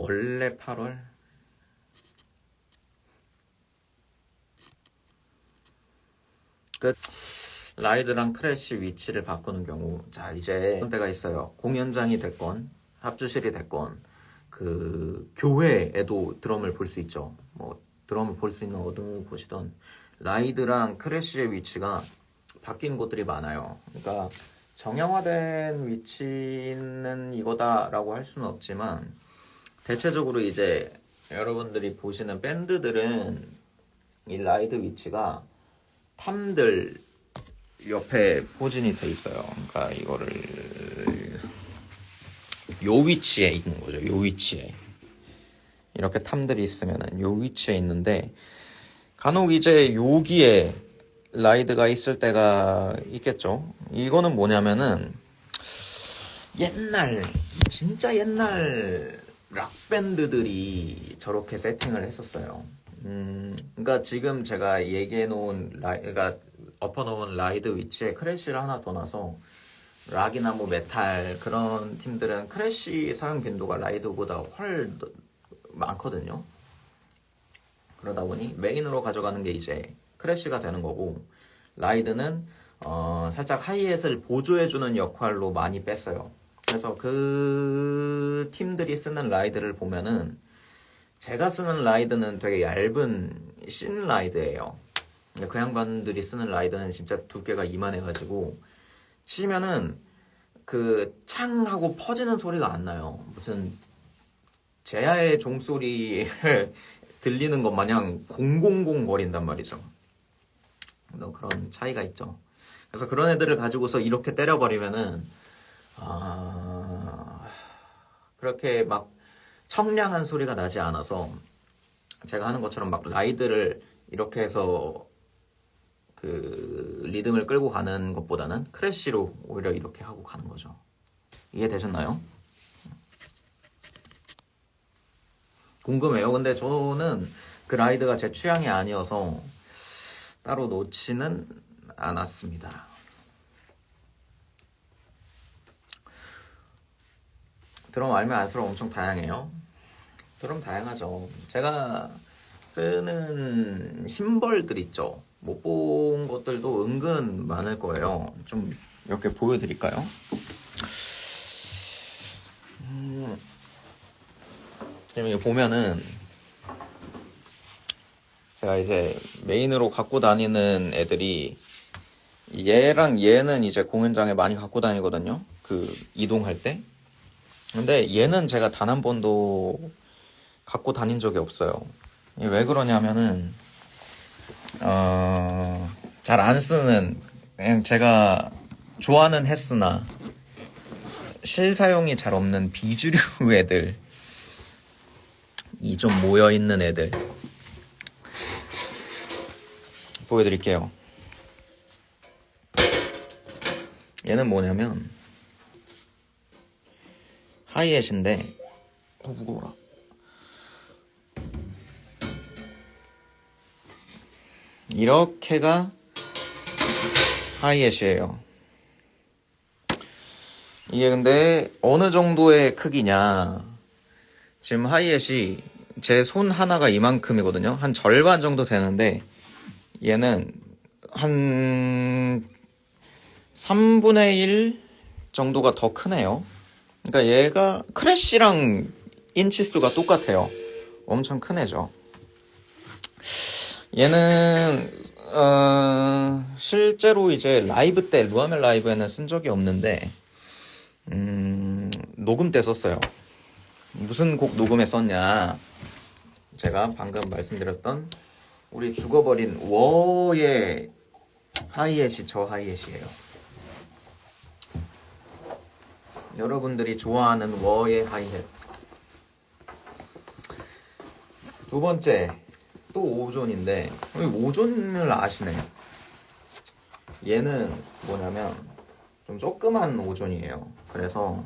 원래 8월? 끝. 라이드랑 크래쉬 위치를 바꾸는 경우, 자 이제 그런 때가 있어요. 공연장이 됐건 합주실이 됐건 그 교회에도 드럼을 볼 수 있죠. 뭐 드럼을 볼 수 있는 어느 곳이든 라이드랑 크래쉬의 위치가 바뀌는 곳들이 많아요. 그러니까 정형화된 위치는 이거다라고 할 수는 없지만 대체적으로 이제 여러분들이 보시는 밴드들은 이 라이드 위치가 탐들 옆에 포진이 돼 있어요. 그러니까 이거를 요 위치에 있는 거죠. 요 위치에 이렇게 탐들이 있으면은 요 위치에 있는데 간혹 이제 여기에 라이드가 있을 때가 있겠죠. 이거는 뭐냐면은 진짜 옛날 락 밴드들이 저렇게 세팅을 했었어요. 그러니까 지금 제가 얘기해 놓은 그러니까 엎어놓은 라이드 위치에 크래쉬를 하나 더 놔서 락이나 뭐 메탈 그런 팀들은 크래쉬 사용 빈도가 라이드보다 훨 많거든요. 그러다 보니 메인으로 가져가는 게 이제 크래쉬가 되는 거고 라이드는 살짝 하이햇을 보조해주는 역할로 많이 뺐어요. 그래서 그 팀들이 쓰는 라이드를 보면은 제가 쓰는 라이드는 되게 얇은 신 라이드예요. 그 양반들이 쓰는 라이드는 진짜 두께가 이만해가지고 치면은 그 창하고 퍼지는 소리가 안 나요. 무슨 제야의 종소리를 들리는 것 마냥 공공공 거린단 말이죠. 그런 차이가 있죠. 그래서 그런 애들을 가지고서 이렇게 때려버리면은 그렇게 막 청량한 소리가 나지 않아서 제가 하는 것처럼 막 라이드를 이렇게 해서 그 리듬을 끌고 가는 것보다는 크래쉬로 오히려 이렇게 하고 가는 거죠. 이해되셨나요? 궁금해요. 근데 저는 그 라이드가 제 취향이 아니어서 따로 놓지는 않았습니다. 드럼 알면 알수록 엄청 다양해요. 드럼 다양하죠. 제가 쓰는 심벌들 있죠. 못 본 것들도 은근 많을 거예요. 좀 이렇게 보여드릴까요? 여기 보면은 제가 이제 메인으로 갖고 다니는 애들이 얘랑 얘는 이제 공연장에 많이 갖고 다니거든요. 그 이동할 때. 근데 얘는 제가 단 한 번도 갖고 다닌 적이 없어요. 왜 그러냐면은 잘 안 쓰는 그냥 제가 좋아하는 헤스나 실사용이 잘 없는 비주류 애들 이 좀 모여있는 애들 보여드릴게요. 얘는 뭐냐면 하이햇인데 무거워라. 이렇게가 하이햇이에요. 이게 근데 어느 정도의 크기냐, 지금 하이햇이 제 손 하나가 이만큼이거든요. 한 절반 정도 되는데 얘는 한 3분의 1 정도가 더 크네요. 그러니까 얘가 크래쉬랑 인치수가 똑같아요. 엄청 큰 애죠. 얘는 실제로 이제 라이브 때 루아멜 라이브에는 쓴 적이 없는데 녹음 때 썼어요. 무슨 곡 녹음에 썼냐, 제가 방금 말씀드렸던 우리 죽어버린 워의 하이햇이 저 하이햇이에요. 여러분들이 좋아하는 워의 하이햇. 두 번째 또 5존인데 5존을 아시네. 얘는 뭐냐면 좀 조그만 5존이에요. 그래서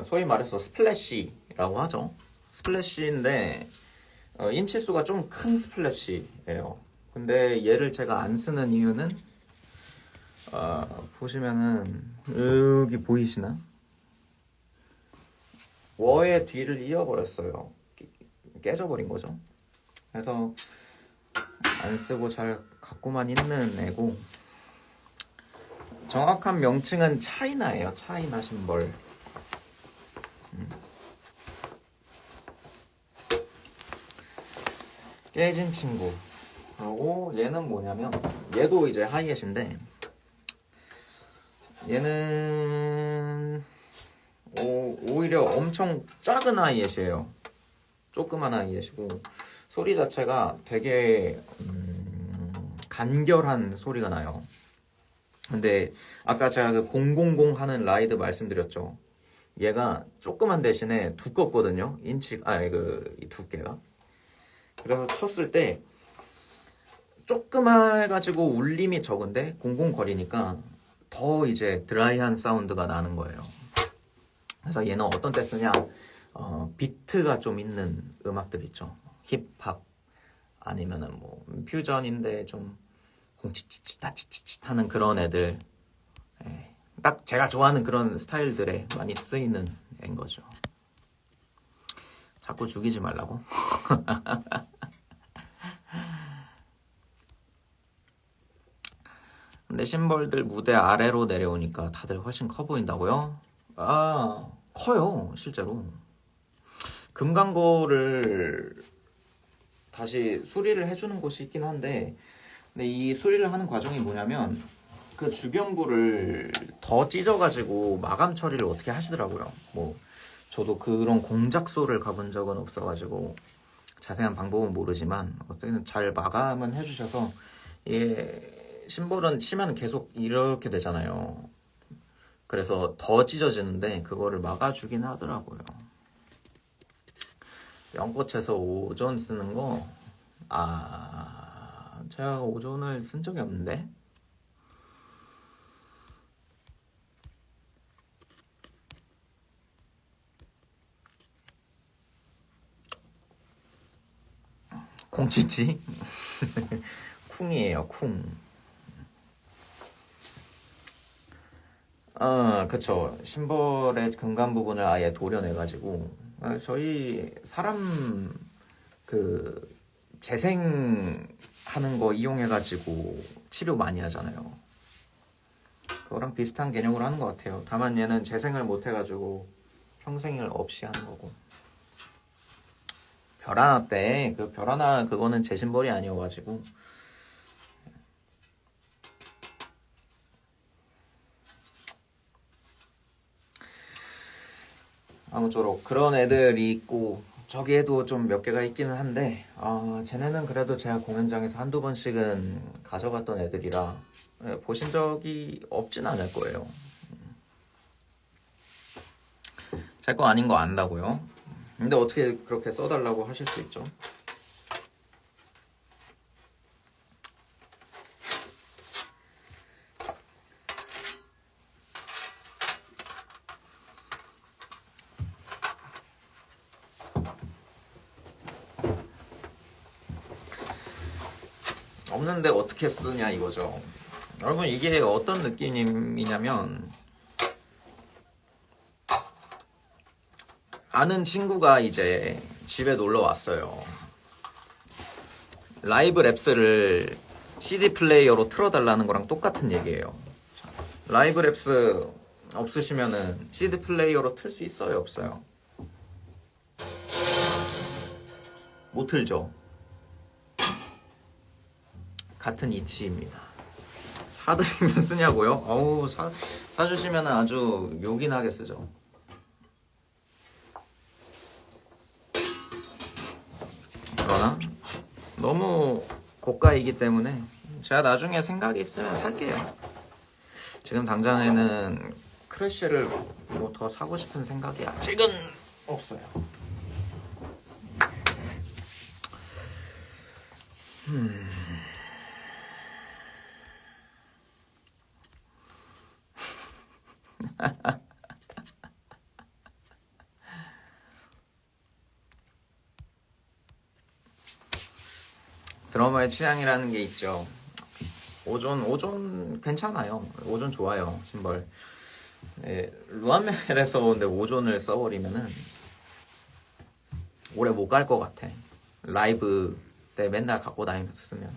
소위 말해서 스플래시라고 하죠. 스플래시인데 인치수가 좀 큰 스플래시예요. 근데 얘를 제가 안 쓰는 이유는 보시면은 여기 보이시나? 워의 뒤를 이어버렸어요. 깨져버린 거죠. 그래서 안 쓰고 잘 갖고만 있는 애고, 정확한 명칭은 차이나예요. 차이나 심벌. 깨진 친구. 그리고 얘는 뭐냐면, 얘도 이제 하이햇인데, 얘는 오히려 엄청 작은 하이햇이에요. 조그만 하이햇이고, 소리 자체가 되게 간결한 소리가 나요. 근데 아까 제가 그 000 하는 라이드 말씀드렸죠. 얘가 조그만 대신에 두껍거든요. 이 두께가. 그래서 쳤을 때 조그마해가지고 울림이 적은데 00 거리니까 더 이제 드라이한 사운드가 나는 거예요. 그래서 얘는 어떤 때 쓰냐, 비트가 좀 있는 음악들 있죠. 힙합 아니면은 뭐 퓨전인데 좀 공치치치 다치치치 하는 그런 애들, 딱 제가 좋아하는 그런 스타일들에 많이 쓰이는 애인 거죠. 자꾸 죽이지 말라고. 근데 심벌들 무대 아래로 내려오니까 다들 훨씬 커 보인다고요? 아, 커요, 실제로. 금강고를 다시 수리를 해주는 곳이 있긴 한데, 근데 이 수리를 하는 과정이 뭐냐면, 그 주변부를 더 찢어가지고 마감 처리를 어떻게 하시더라고요. 뭐 저도 그런 공작소를 가본 적은 없어가지고 자세한 방법은 모르지만 어떻게든 잘 마감은 해주셔서, 심벌은 치면 계속 이렇게 되잖아요. 그래서 더 찢어지는데 그거를 막아주긴 하더라고요. 연꽃에서 오존 쓰는 거, 제가 오존을 쓴 적이 없는데. 공치치? 쿵이에요, 쿵. 그쵸. 심벌의 금간 부분을 아예 도려내가지고, 저희 사람 그 재생하는 거 이용해가지고 치료 많이 하잖아요. 그거랑 비슷한 개념으로 하는 것 같아요. 다만 얘는 재생을 못해가지고 평생을 없이 하는 거고. 별하나 때, 그 별하나 그거는 제 심벌이 아니어가지고. 아무쪼록 그런 애들이 있고, 저기에도 좀 몇 개가 있기는 한데, 쟤네는 그래도 제가 공연장에서 한두 번씩은 가져갔던 애들이라 보신 적이 없진 않을 거예요. 제 거 아닌 거 안다고요? 근데 어떻게 그렇게 써달라고 하실 수 있죠? 없는데 어떻게 쓰냐 이거죠. 여러분, 이게 어떤 느낌이냐면, 아는 친구가 이제 집에 놀러 왔어요. 라이브 랩스를 CD 플레이어로 틀어달라는 거랑 똑같은 얘기예요. 라이브 랩스 없으시면은 CD 플레이어로 틀 수 있어요, 없어요? 못 틀죠. 같은 이치입니다. 사드리면 쓰냐고요? 어우, 사주시면 아주 요긴하게 쓰죠. 그러나 너무 고가이기 때문에 제가 나중에 생각이 있으면 살게요. 지금 당장에는 크래쉬를 뭐 더 사고 싶은 생각이 아직은 없어요. 드러머의 취향이라는 게 있죠. 오존 괜찮아요. 오존 좋아요, 심벌. 루아멜에서 근데 오존을 써버리면은 오래 못 갈 것 같아. 라이브 때 맨날 갖고 다니면서 쓰면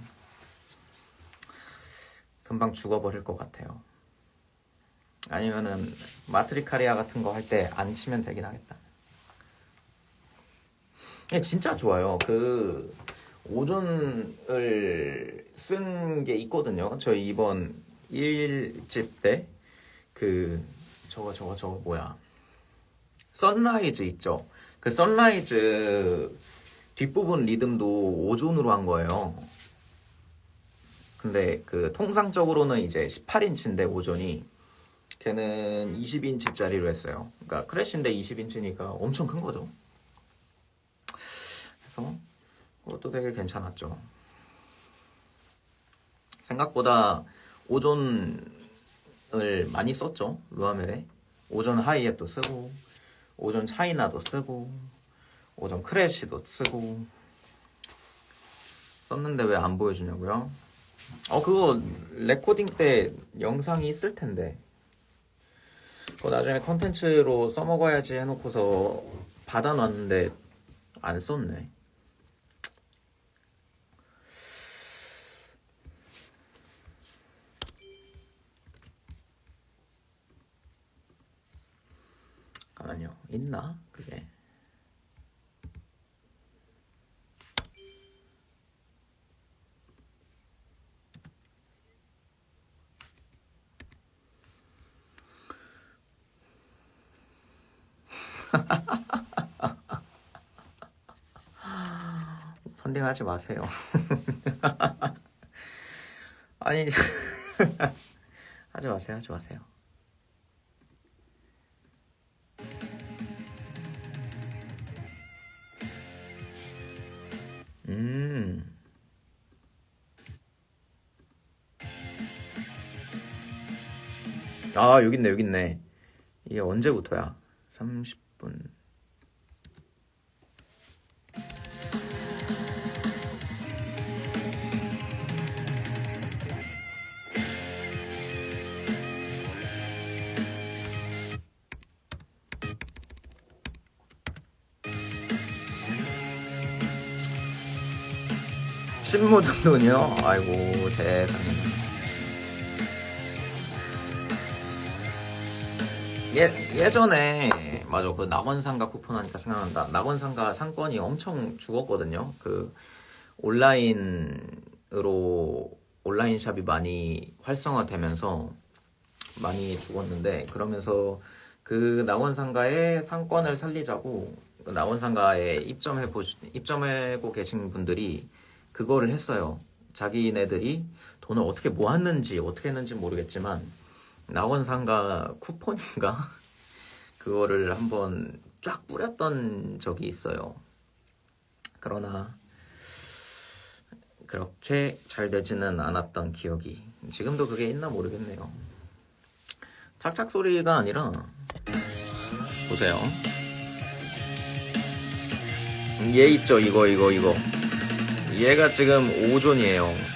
금방 죽어버릴 것 같아요. 아니면은 마트리카리아 같은 거 할 때 안 치면 되긴 하겠다. 진짜 좋아요. 그 오존을 쓴 게 있거든요. 저희 이번 1집 때 그 저거 뭐야, 선라이즈 있죠. 그 선라이즈 뒷부분 리듬도 오존으로 한 거예요. 근데 그 통상적으로는 이제 18인치인데 오존이, 걔는 20인치짜리로 했어요. 그러니까 크래쉬인데 20인치니까 엄청 큰 거죠. 그래서 그것도 되게 괜찮았죠. 생각보다 오존을 많이 썼죠. 루아멜에 오존 하이햇도 쓰고, 오존 차이나도 쓰고, 오존 크래쉬도 쓰고 썼는데 왜 안 보여주냐고요? 그거 레코딩 때 영상이 있을 텐데, 그거 나중에 컨텐츠로 써먹어야지 해놓고서 받아놨는데 안 썼네. 잠깐만요, 있나 그게? 펀딩하지 마세요. 아니 하지 마세요. 여기 있네. 이게 언제부터야? 30분. 신모 정도는요? 아이고 세상에. 예전에 맞아, 그 낙원상가 쿠폰 하니까 생각난다. 낙원상가 상권이 엄청 죽었거든요. 그 온라인 샵이 많이 활성화되면서 많이 죽었는데, 그러면서 그 낙원상가의 상권을 살리자고 그 낙원상가에 입점하고 계신 분들이 그거를 했어요. 자기네들이 돈을 어떻게 모았는지 어떻게 했는지 모르겠지만 낙원상가 쿠폰인가 그거를 한번 쫙 뿌렸던 적이 있어요. 그러나 그렇게 잘 되지는 않았던 기억이, 지금도 그게 있나 모르겠네요. 착착 소리가 아니라, 보세요, 얘 있죠, 이거 얘가 지금 5존이에요.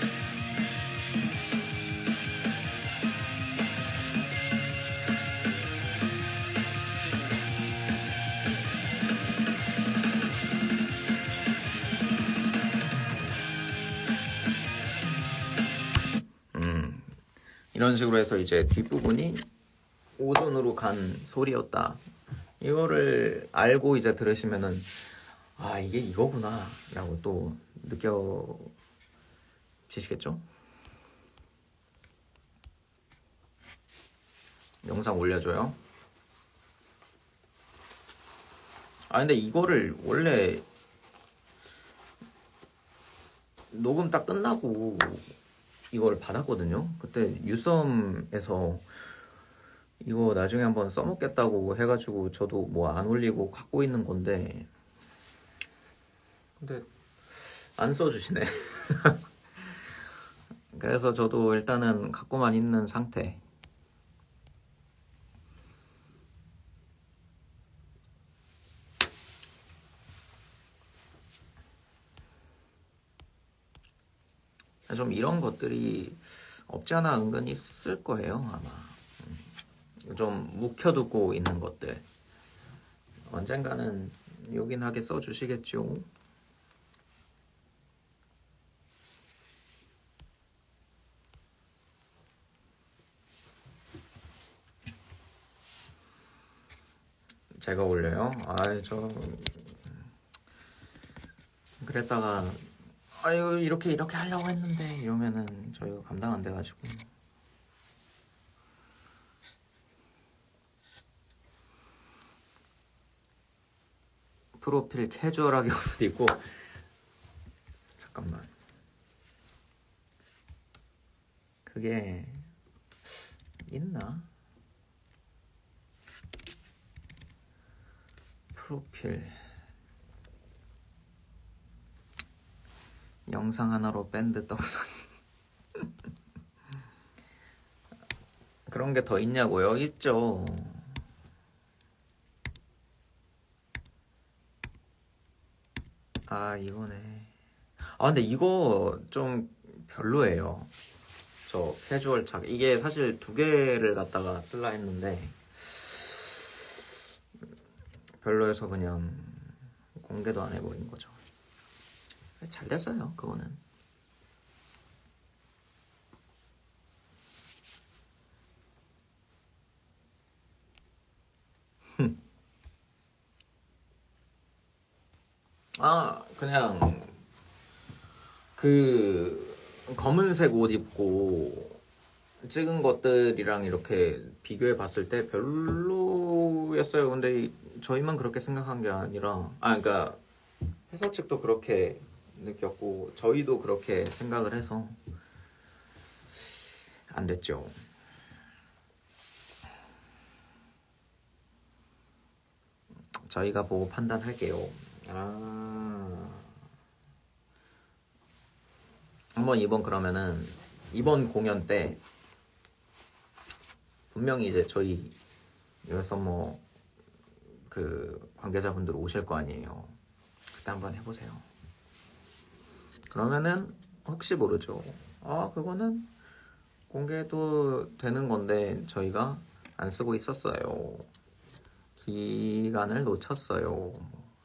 이런 식으로 해서 이제 뒷부분이 5존으로 간 소리였다. 이거를 알고 이제 들으시면은 이게 이거구나 라고 또 느껴지시겠죠? 영상 올려줘요. 근데 이거를 원래 녹음 딱 끝나고 이걸 받았거든요. 그때 유썸에서 이거 나중에 한번 써먹겠다고 해가지고 저도 뭐 안 올리고 갖고 있는 건데, 근데 안 써주시네. 그래서 저도 일단은 갖고만 있는 상태. 좀 이런 것들이 없지 않아 은근히 있을 거예요, 아마. 좀 묵혀두고 있는 것들 언젠가는 요긴하게 써주시겠죠. 제가 올려요? 아이 저 그랬다가 아유 이렇게 하려고 했는데 이러면은 저희가 감당 안 돼가지고. 프로필 캐주얼하게 옷 입고 잠깐만 그게 있나? 프로필 영상 하나로 밴드 떡상 그런 게 더 있냐고요? 있죠. 아 이거네. 아 근데 이거 좀 별로예요. 저 캐주얼 착 이게 사실 두 개를 갖다가 쓸라 했는데 별로여서 그냥 공개도 안 해버린 거죠. 잘 됐어요 그거는. 아 그냥 그 검은색 옷 입고 찍은 것들이랑 이렇게 비교해 봤을 때 별로였어요. 근데 저희만 그렇게 생각한 게 아니라 그러니까 회사 측도 그렇게 느꼈고 저희도 그렇게 생각을 해서 안 됐죠. 저희가 보고 판단할게요. 한번 이번 이번 공연 때 분명히 이제 저희 여기서 뭐 그 관계자분들 오실 거 아니에요. 그때 한번 해보세요. 그러면은 혹시 모르죠. 그거는 공개도 되는 건데 저희가 안 쓰고 있었어요. 기간을 놓쳤어요.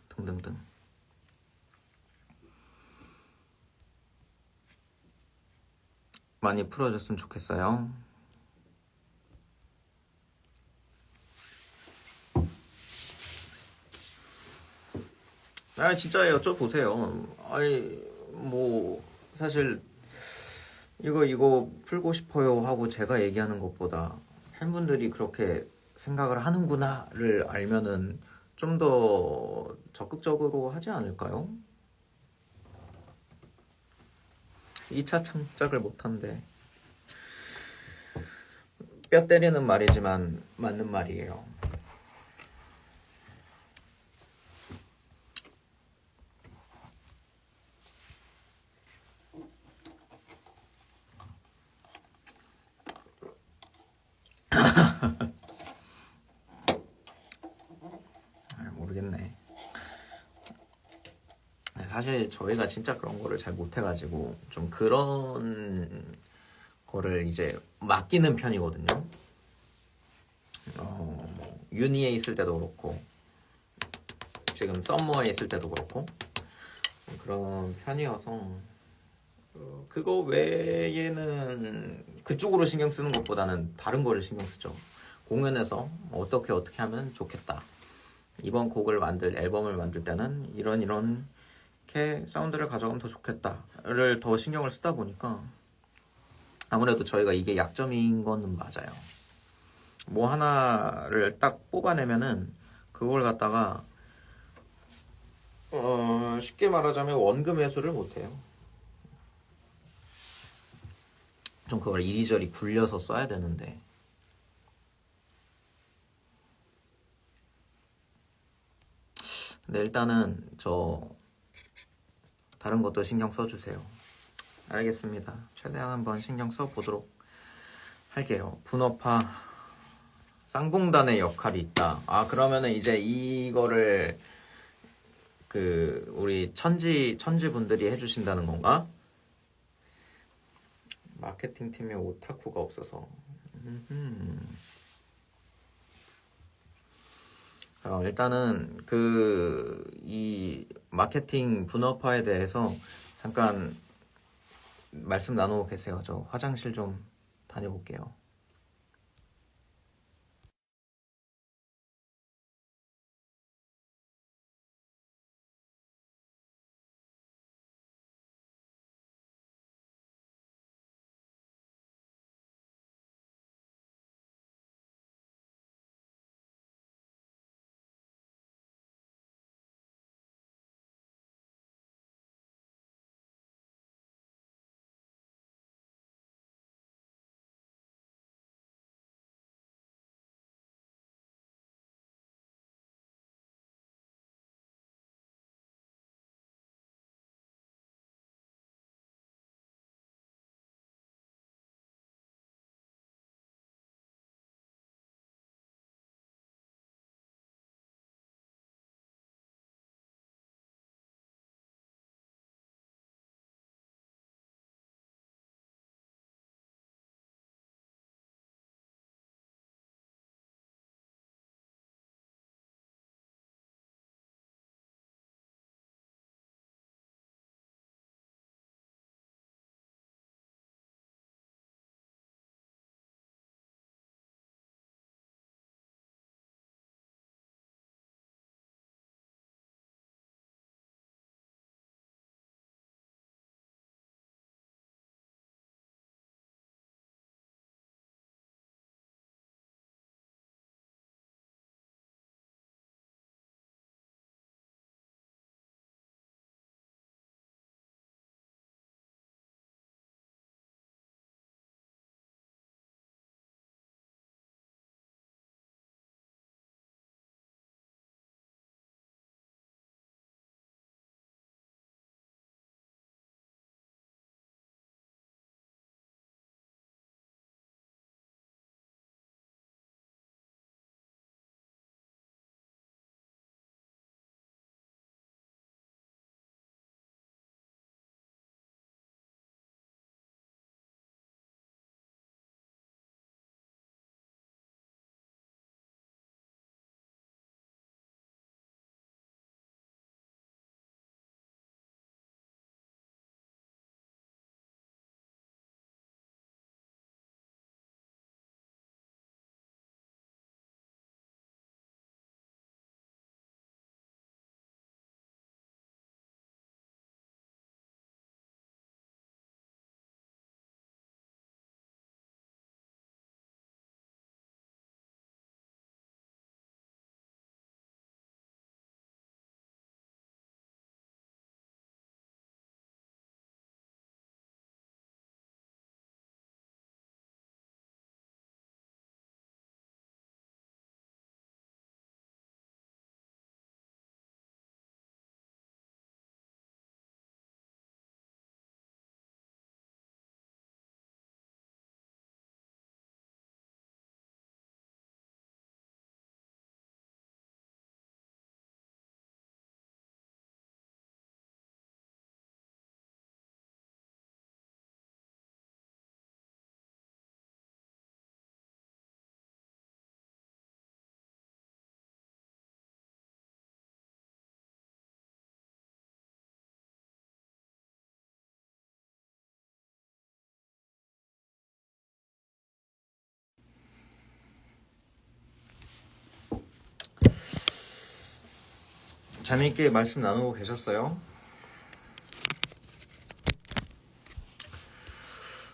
등등등. 많이 풀어줬으면 좋겠어요. 진짜 여쭤보세요. 뭐 사실 이거 풀고 싶어요 하고 제가 얘기하는 것보다 팬분들이 그렇게 생각을 하는구나를 알면은 좀 더 적극적으로 하지 않을까요? 2차 창작을 못한대. 뼈 때리는 말이지만 맞는 말이에요. 모르겠네. 사실 저희가 진짜 그런 거를 잘 못해가지고 좀 그런 거를 이제 맡기는 편이거든요. 유니에 있을 때도 그렇고 지금 썸머에 있을 때도 그렇고 그런 편이어서 그거 외에는 그쪽으로 신경 쓰는 것보다는 다른 거를 신경 쓰죠. 공연에서 어떻게 하면 좋겠다. 이번 앨범을 만들 때는 이렇게 사운드를 가져가면 더 좋겠다를 더 신경을 쓰다 보니까 아무래도 저희가 이게 약점인 거는 맞아요. 뭐 하나를 딱 뽑아내면은 그걸 갖다가 쉽게 말하자면 원금 회수를 못해요. 좀 그걸 이리저리 굴려서 써야 되는데 근데 일단은 저 다른 것도 신경 써주세요. 알겠습니다. 최대한 한번 신경 써보도록 할게요. 분업화 쌍봉단의 역할이 있다. 그러면은 이제 이거를 우리 천지 분들이 해주신다는 건가? 마케팅 팀에 오타쿠가 없어서. 일단은 이 마케팅 분업화에 대해서 잠깐 말씀 나누고 계세요. 저 화장실 좀 다녀올게요. 재미있게 말씀 나누고 계셨어요?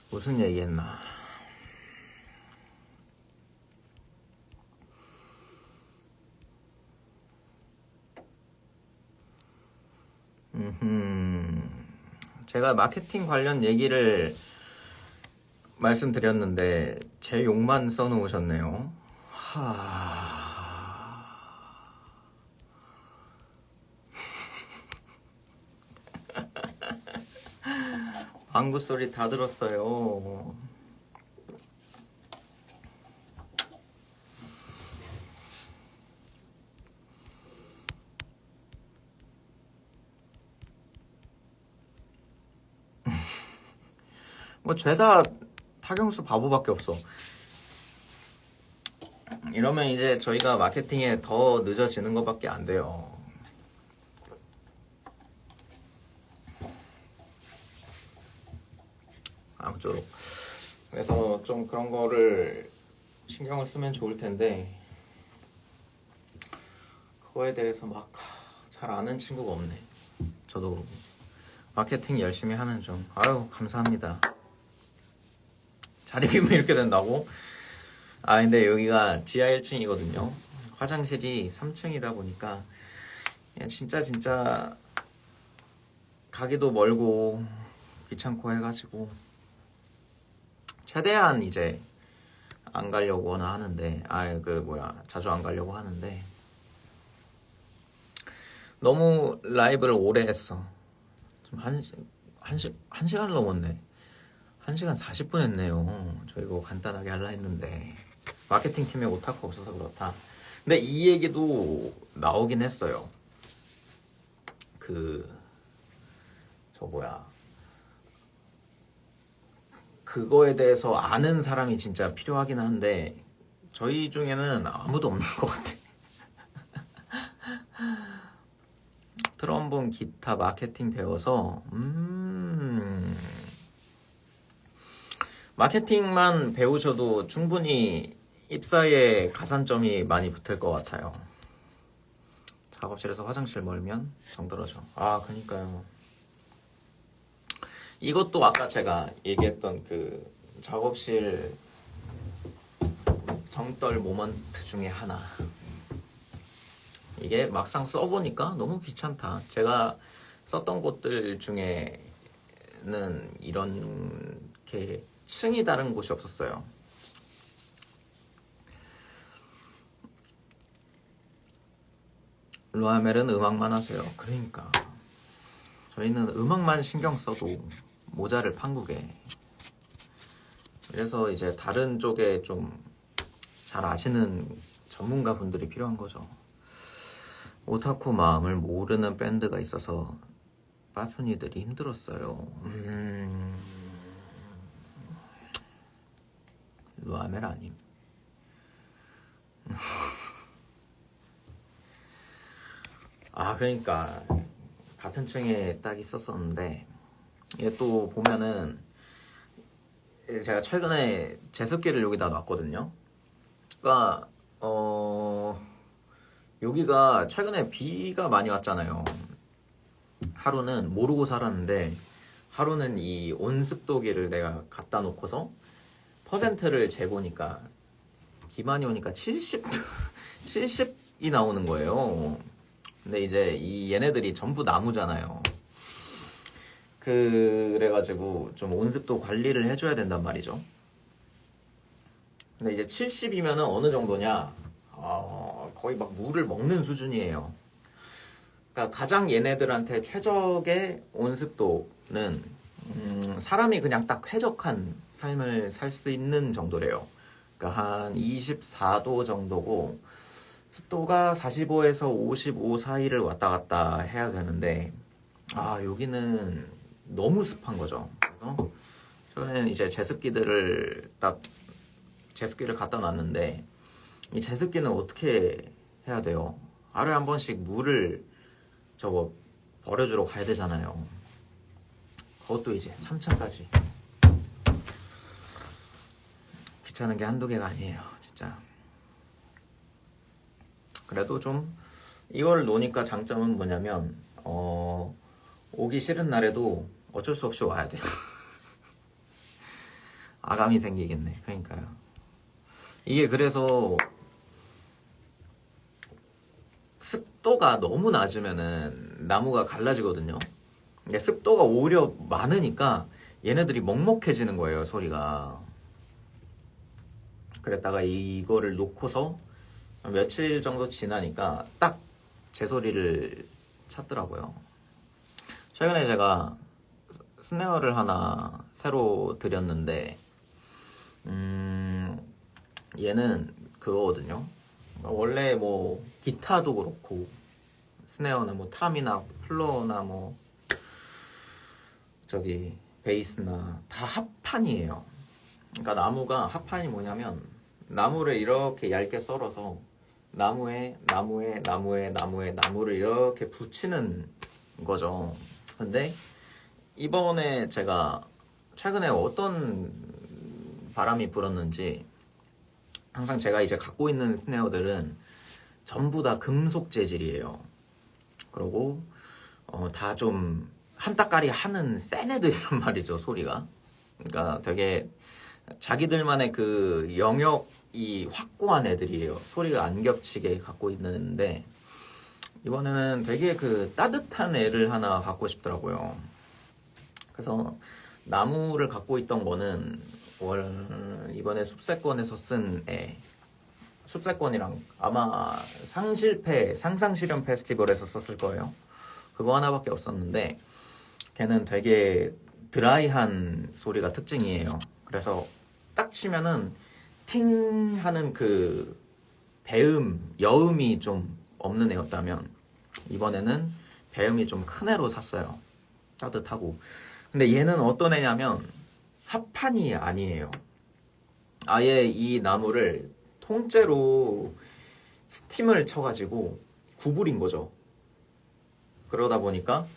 무슨 얘기했나? 제가 마케팅 관련 얘기를 말씀드렸는데 제 욕만 써놓으셨네요. 방구 소리 다 들었어요. 뭐 죄다 타경수 바보밖에 없어. 이러면 이제 저희가 마케팅에 더 늦어지는 것밖에 안 돼요. 아무쪼록. 그래서 좀 그런 거를 신경을 쓰면 좋을 텐데 그거에 대해서 막 잘 아는 친구가 없네. 저도 마케팅 열심히 하는 중. 아유 감사합니다. 자리 비면 이렇게 된다고? 아 근데 여기가 지하 1층이거든요. 화장실이 3층이다 보니까 그냥 진짜 가기도 멀고 귀찮고 해가지고 최대한 이제 안 가려고나 하는데 자주 안 가려고 하는데 너무 라이브를 오래 했어. 좀 한 시간을 넘었네. 1시간 40분 했네요. 저 이거 간단하게 하려 했는데 마케팅 팀에 오타쿠 없어서 그렇다. 근데 이 얘기도 나오긴 했어요. 그거에 대해서 아는 사람이 진짜 필요하긴 한데 저희 중에는 아무도 없는 것 같아. 트럼본 기타 마케팅 배워서 마케팅만 배우셔도 충분히 입사에 가산점이 많이 붙을 것 같아요. 작업실에서 화장실 멀면 정떨어져. 아 그니까요. 이것도 아까 제가 얘기했던 그 작업실 정떨 모먼트 중에 하나. 이게 막상 써보니까 너무 귀찮다. 제가 썼던 곳들 중에는 이렇게 층이 다른 곳이 없었어요. 루아멜은 음악만 하세요. 그러니까 저희는 음악만 신경 써도 모자를 판국에. 그래서 이제 다른 쪽에 좀 잘 아시는 전문가 분들이 필요한 거죠. 오타쿠 마음을 모르는 밴드가 있어서 빠순이들이 힘들었어요. 루아멜 아님. 그러니까 같은 층에 딱 있었었는데 이게 또 보면은 제가 최근에 제습기를 여기다 놨거든요. 그러니까 여기가 최근에 비가 많이 왔잖아요. 하루는 모르고 살았는데 하루는 이 온습도계를 내가 갖다 놓고서 퍼센트를 재보니까 비 많이 오니까 70이 나오는 거예요. 근데 이제 얘네들이 전부 나무잖아요. 그래가지고 좀 온습도 관리를 해줘야 된단 말이죠. 근데 이제 70이면은 어느 정도냐? 거의 막 물을 먹는 수준이에요. 그러니까 가장 얘네들한테 최적의 온습도는 사람이 그냥 딱 쾌적한 삶을 살 수 있는 정도래요. 그러니까 한 24도 정도고 습도가 45에서 55 사이를 왔다 갔다 해야 되는데 여기는 너무 습한 거죠. 그래서 저는 이제 제습기를 갖다 놨는데 이 제습기는 어떻게 해야 돼요? 하루에 한 번씩 물을 버려주러 가야 되잖아요. 그것도 이제 3층까지 귀찮은 게 한두 개가 아니에요 진짜. 그래도 좀 이걸 놓으니까 장점은 뭐냐면 오기 싫은 날에도 어쩔 수 없이 와야 돼요. 아감이 생기겠네. 그러니까요. 이게 그래서 습도가 너무 낮으면은 나무가 갈라지거든요. 근데 습도가 오히려 많으니까 얘네들이 먹먹해지는 거예요, 소리가. 그랬다가 이거를 놓고서 며칠 정도 지나니까 딱 제 소리를 찾더라고요. 최근에 제가 스네어를 하나 새로 들였는데 얘는 그거거든요. 원래 뭐 기타도 그렇고 스네어나 뭐 탐이나 플로어나 뭐 베이스나 다 합판이에요. 그러니까 나무가 합판이 뭐냐면 나무를 이렇게 얇게 썰어서 나무를 이렇게 붙이는 거죠. 근데 이번에 제가 최근에 어떤 바람이 불었는지 항상 제가 이제 갖고 있는 스네어들은 전부 다 금속 재질이에요. 그리고 다 좀 한따까리 하는 센 애들이란 말이죠, 소리가. 그러니까 되게 자기들만의 그 영역이 확고한 애들이에요. 소리가 안 겹치게 갖고 있는데 이번에는 되게 그 따뜻한 애를 하나 갖고 싶더라고요. 그래서 나무를 갖고 있던 거는 이번에 숲세권에서 쓴 애, 숲세권이랑 아마 상상실현 페스티벌에서 썼을 거예요. 그거 하나밖에 없었는데 걔는 되게 드라이한 소리가 특징이에요. 그래서 딱 치면은 팅 하는 그 여음이 좀 없는 애였다면 이번에는 배음이 좀 큰 애로 샀어요. 따뜻하고. 근데 얘는 어떤 애냐면 합판이 아니에요. 아예 이 나무를 통째로 스팀을 쳐가지고 구부린 거죠. 그러다 보니까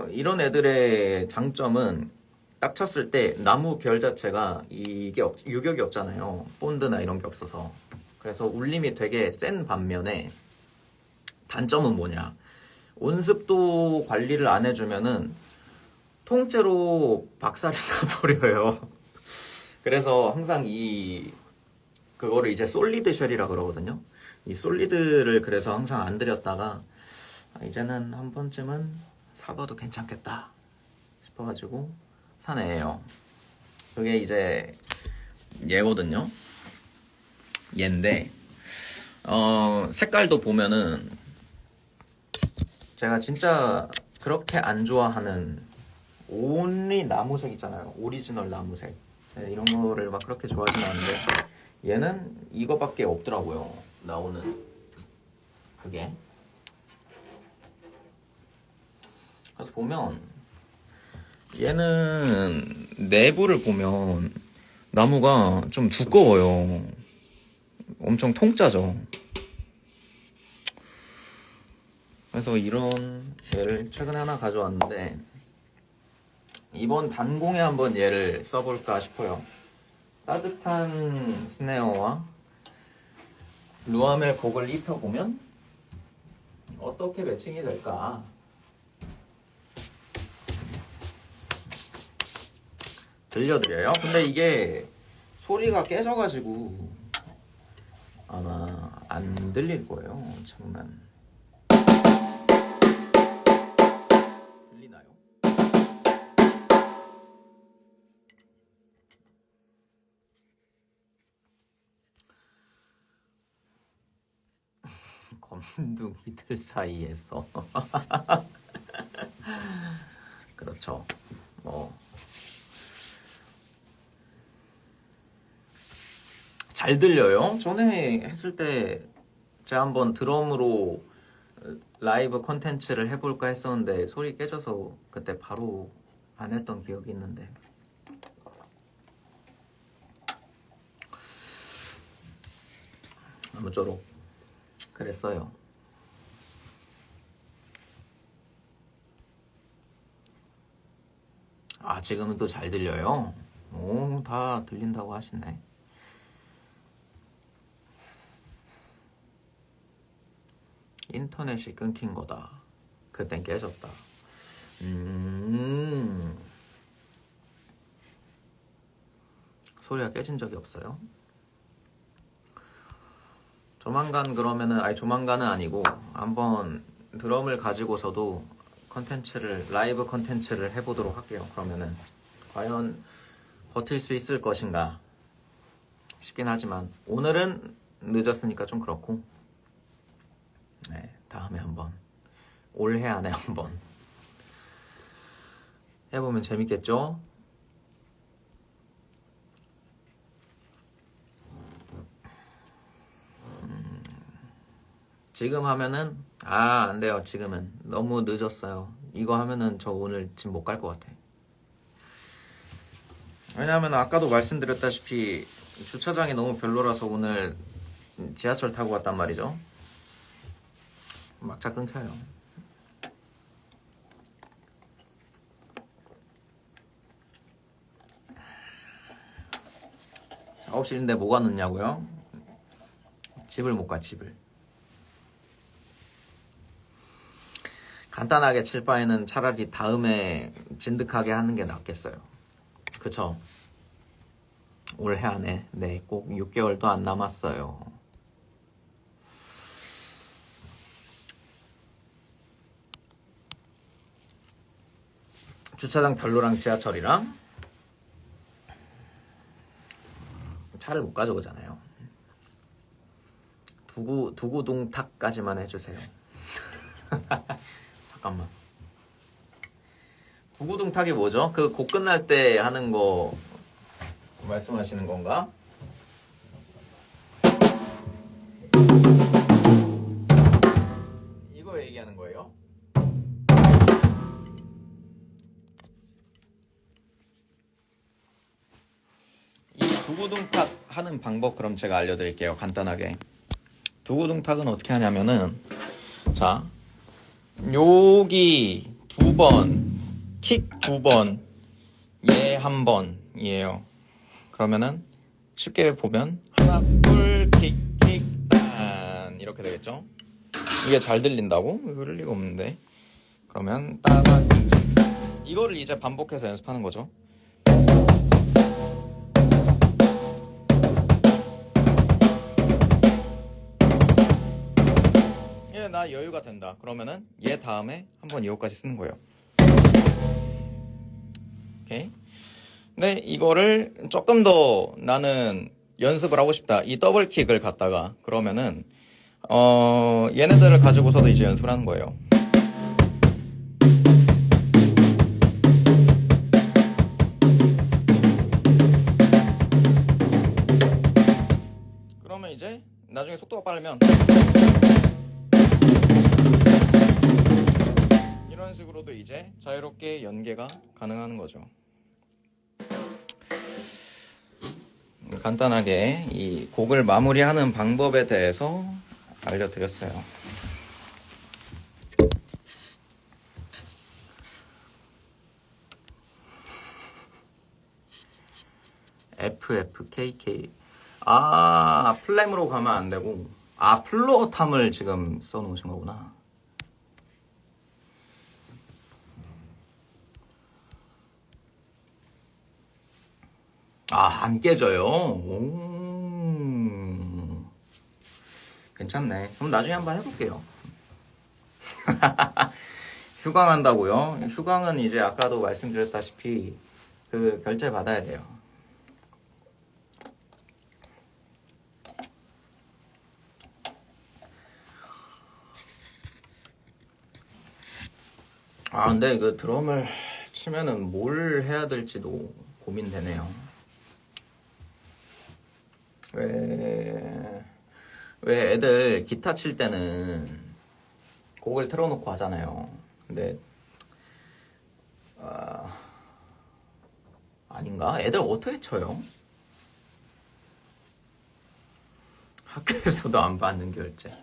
이런 애들의 장점은 딱 쳤을 때 나무 결 자체가 이게 유격이 없잖아요. 본드나 이런 게 없어서. 그래서 울림이 되게 센 반면에 단점은 뭐냐? 온습도 관리를 안 해주면은 통째로 박살이 나버려요. 그래서 항상 그거를 이제 솔리드 쉘이라 그러거든요. 이 솔리드를 그래서 항상 안 들였다가 이제는 한 번쯤은 사봐도 괜찮겠다 싶어가지고 산 애예요. 그게 이제 얘거든요. 얘인데 색깔도 보면은 제가 진짜 그렇게 안 좋아하는 온리 나무색 있잖아요. 오리지널 나무색. 네, 이런 거를 막 그렇게 좋아하진 않는데 얘는 이거밖에 없더라고요. 나오는 그게. 그래서 보면 얘는 내부를 보면 나무가 좀 두꺼워요. 엄청 통짜죠. 그래서 이런 얘를 최근에 하나 가져왔는데 이번 단공에 한번 얘를 써볼까 싶어요. 따뜻한 스네어와 루아멜 곡을 입혀보면 어떻게 매칭이 될까? 들려드려요? 근데 이게 소리가 깨져가지고 아마 안 들릴 거예요. 잠깐만. 들리나요? 검둥이들 사이에서 그렇죠. 잘 들려요? 전에 했을 때 제가 한번 드럼으로 라이브 컨텐츠를 해볼까 했었는데 소리 깨져서 그때 바로 안 했던 기억이 있는데 아무쪼록 그랬어요. 아, 지금은 또 잘 들려요? 오, 다 들린다고 하시네. 인터넷이 끊긴 거다. 그땐 깨졌다. 소리가 깨진 적이 없어요. 조만간 그러면은, 아니 조만간은 아니고 한번 드럼을 가지고서도 라이브 컨텐츠를 해보도록 할게요. 그러면은 과연 버틸 수 있을 것인가 싶긴 하지만 오늘은 늦었으니까 좀 그렇고 네, 다음에 한번 올해 안에 한번 해보면 재밌겠죠? 지금 하면은 안 돼요. 지금은 너무 늦었어요. 이거 하면은 저 오늘 집 못 갈 것 같아. 왜냐하면 아까도 말씀드렸다시피 주차장이 너무 별로라서 오늘 지하철 타고 왔단 말이죠. 막차 끊겨요. 작업실인데 뭐가 늦냐고요? 집을 못 가, 집을. 간단하게 칠 바에는 차라리 다음에 진득하게 하는 게 낫겠어요. 그쵸? 올해 안에. 네, 꼭 6개월도 안 남았어요. 주차장 별로랑 지하철이랑 차를 못 가져오잖아요. 두구둥탁까지만 해주세요. 잠깐만. 두구둥탁이 뭐죠? 그 곡 끝날 때 하는 거 말씀하시는 건가? 이거 얘기하는 거예요? 이 두구둥탁 하는 방법 그럼 제가 알려드릴게요. 간단하게. 두구둥탁은 어떻게 하냐면은, 자, 여기 2번, 킥 2번, 얘 1번이에요. 그러면은 쉽게 보면 하나, 둘, 킥, 킥, 딴 이렇게 되겠죠? 이게 잘 들린다고? 그럴 리가 없는데. 그러면 따가 이거를 이제 반복해서 연습하는 거죠. 나 여유가 된다. 그러면은 얘 다음에 한번 이거까지 쓰는 거예요. 오케이. 근데 이거를 조금 더 나는 연습을 하고 싶다. 이 더블킥을 갖다가 그러면은 얘네들을 가지고서도 이제 연습을 하는 거예요. 그러면 이제 나중에 속도가 빠르면 이런 식으로도 이제 자유롭게 연계가 가능한 거죠. 간단하게 이 곡을 마무리하는 방법에 대해서 알려드렸어요. FFKK. 아, 플랫으로 가면 안 되고, 아, 플로어탐을 지금 써놓으신 거구나. 아, 안 깨져요? 오. 괜찮네. 그럼 나중에 한번 해볼게요. 휴강한다고요? 휴강은 이제 아까도 말씀드렸다시피 그 결제 받아야 돼요. 아, 근데 그 드럼을 치면은 뭘 해야 될지도 고민되네요. 왜 애들 기타 칠 때는 곡을 틀어놓고 하잖아요. 근데 아닌가? 애들 어떻게 쳐요? 학교에서도 안 받는 결제.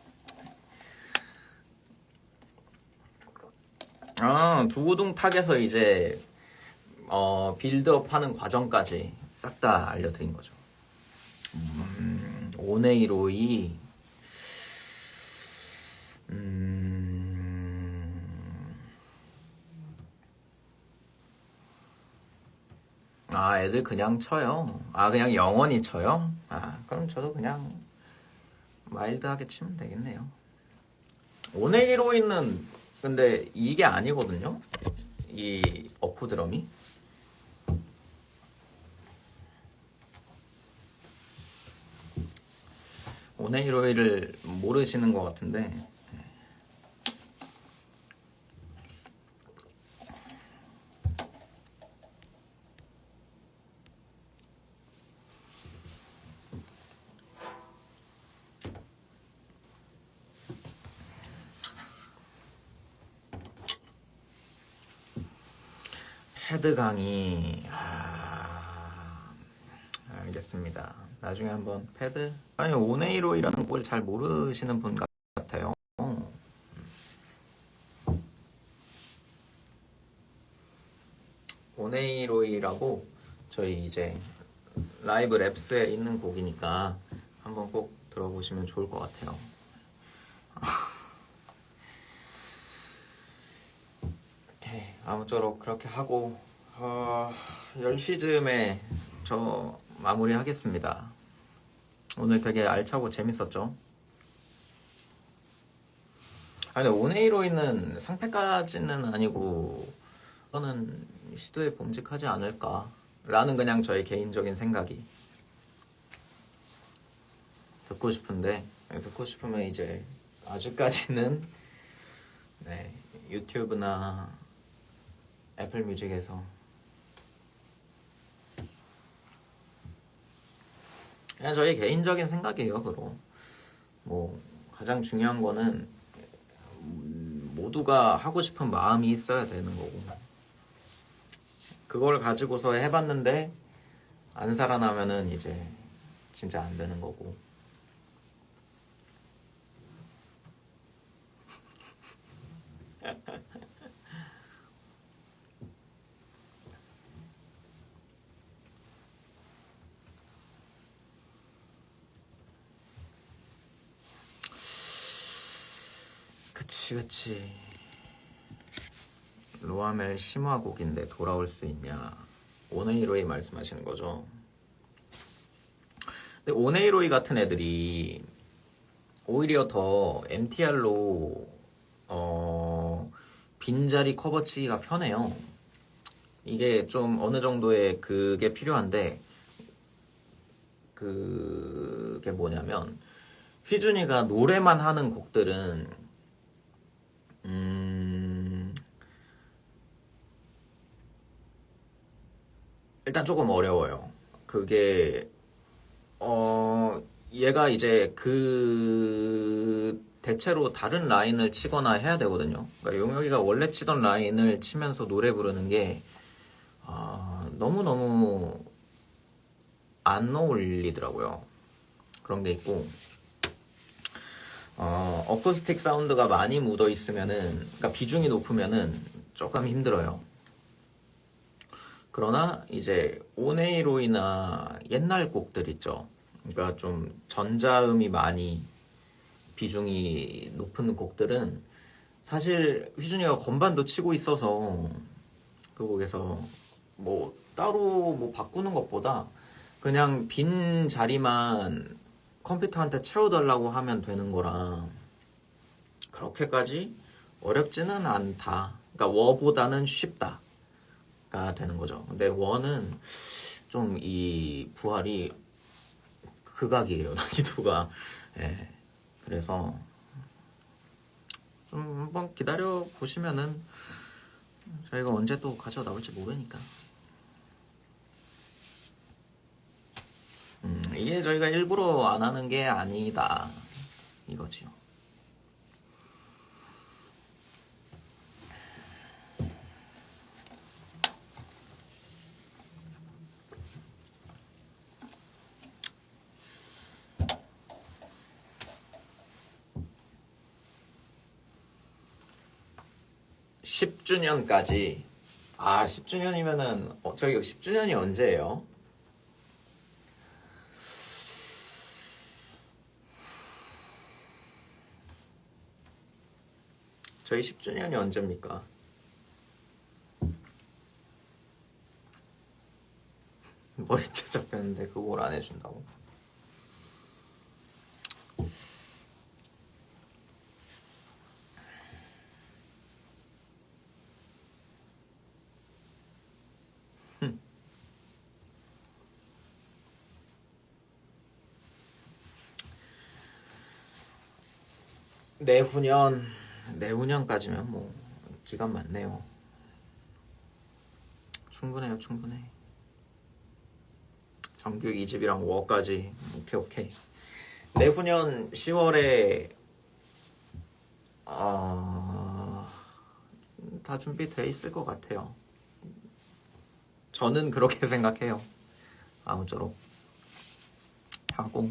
아, 두구둥 탁에서 이제 빌드업 하는 과정까지 싹 다 알려드린 거죠. 오네이로이 아, 애들 그냥 쳐요. 아, 그냥 영원히 쳐요? 아, 그럼 저도 그냥 마일드하게 치면 되겠네요. 오네이로이는 근데 이게 아니거든요? 이 어쿠 드럼이? 오네이로이를 모르시는 것 같은데 헤드 강의 알겠습니다. 나중에 한번 패드. 아니 오네이로이라는 곡을 잘 모르시는 분 같아요. 오네이로이라고 저희 이제 라이브 랩스에 있는 곡이니까 한번 꼭 들어보시면 좋을 것 같아요. 오케이, 아무쪼록 그렇게 하고 10시쯤에 저 마무리 하겠습니다. 오늘 되게 알차고 재밌었죠? 아니 오네이로이는 상패까지는 아니고 저는 시도에 범직하지 않을까 라는 그냥 저의 개인적인 생각이 듣고 싶은데 듣고 싶으면 이제 아직까지는 네, 유튜브나 애플 뮤직에서 그냥 저의 개인적인 생각이에요. 그럼 뭐 가장 중요한 거는 모두가 하고 싶은 마음이 있어야 되는 거고 그걸 가지고서 해봤는데 안 살아나면은 이제 진짜 안 되는 거고 그치 로아멜 심화곡인데 돌아올 수 있냐 오네이로이 말씀하시는 거죠. 근데 오네이로이 같은 애들이 오히려 더 MTR로 빈자리 커버치기가 편해요. 이게 좀 어느 정도의 그게 필요한데 그게 뭐냐면 휘준이가 노래만 하는 곡들은 일단 조금 어려워요. 그게 얘가 이제 그 대체로 다른 라인을 치거나 해야 되거든요. 그러니까 용혁이가 원래 치던 라인을 치면서 노래 부르는 게 너무너무 안 어울리더라고요. 그런 게 있고 어쿠스틱 사운드가 많이 묻어 있으면은 그러니까 비중이 높으면은 조금 힘들어요. 그러나 이제 오네이로이나 옛날 곡들 있죠. 그러니까 좀 전자음이 많이 비중이 높은 곡들은 사실 휘준이가 건반도 치고 있어서 그 곡에서 뭐 따로 뭐 바꾸는 것보다 그냥 빈 자리만 컴퓨터한테 채워달라고 하면 되는 거라 그렇게까지 어렵지는 않다. 그러니까 워보다는 쉽다가 되는 거죠. 근데 워는 좀 이 부활이 극악이에요. 난이도가. 예. 그래서 좀 한번 기다려 보시면은 저희가 언제 또 가져 나올지 모르니까. 이게 저희가 일부러 안 하는 게 아니다 이거지요. (10주년까지) 10주년이면은 저희가 10주년이 언제예요? 저희 10주년이 언제입니까? 머리채 잡혔는데 그걸 안 해준다고? 내후년까지면 뭐 기간 많네요. 충분해요. 충분해. 정규 2집이랑 워까지 오케이. 내후년 10월에 다 준비돼 있을 것 같아요. 저는 그렇게 생각해요. 아무쪼록 하고